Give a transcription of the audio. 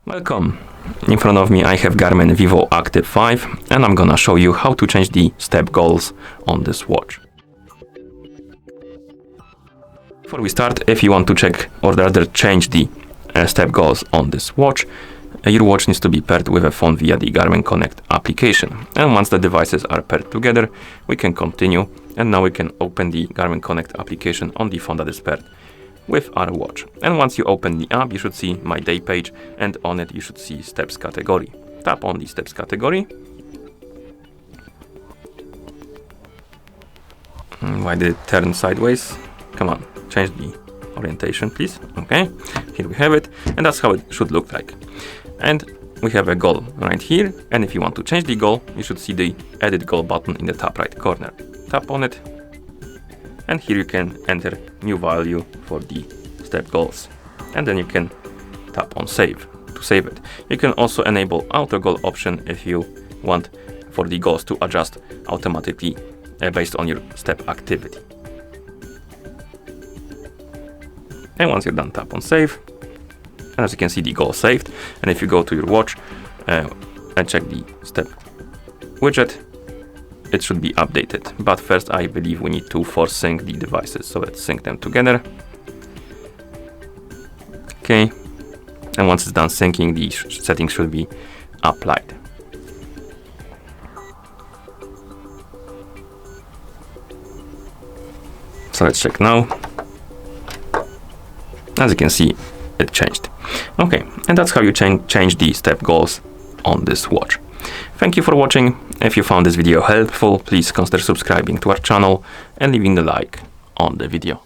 Welcome. In front of me I have Garmin Vivoactive 5 and I'm gonna show you how to change the step goals on this watch. Before we start, if you want to check or rather change the step goals on this watch, your watch needs to be paired with a phone via the Garmin Connect application. And once the devices are paired together, we can continue, and now we can open the Garmin Connect application on the phone that is paired with our watch. And once you open the app, you should see my day page, and on it you should see steps category. Tap on the steps category. Why did it turn sideways? Come on, change the orientation please. Okay, here we have it, and that's how it should look like. And we have a goal right here, and if you want to change the goal, you should see the edit goal button in the top right corner. Tap on it, and here you can enter new value for the step goals, and then you can tap on save to save it. You can also enable auto goal option if you want for the goals to adjust automatically based on your step activity. And once you're done, tap on save, and as you can see, the goal saved. And if you go to your watch and check the step widget, it should be updated. But first, I believe we need to force sync the devices. So let's sync them together. Okay. And once it's done syncing, the settings should be applied. So let's check now. As you can see, it changed. Okay, and that's how you change the step goals on this watch. Thank you for watching. If you found this video helpful, please consider subscribing to our channel and leaving a like on the video.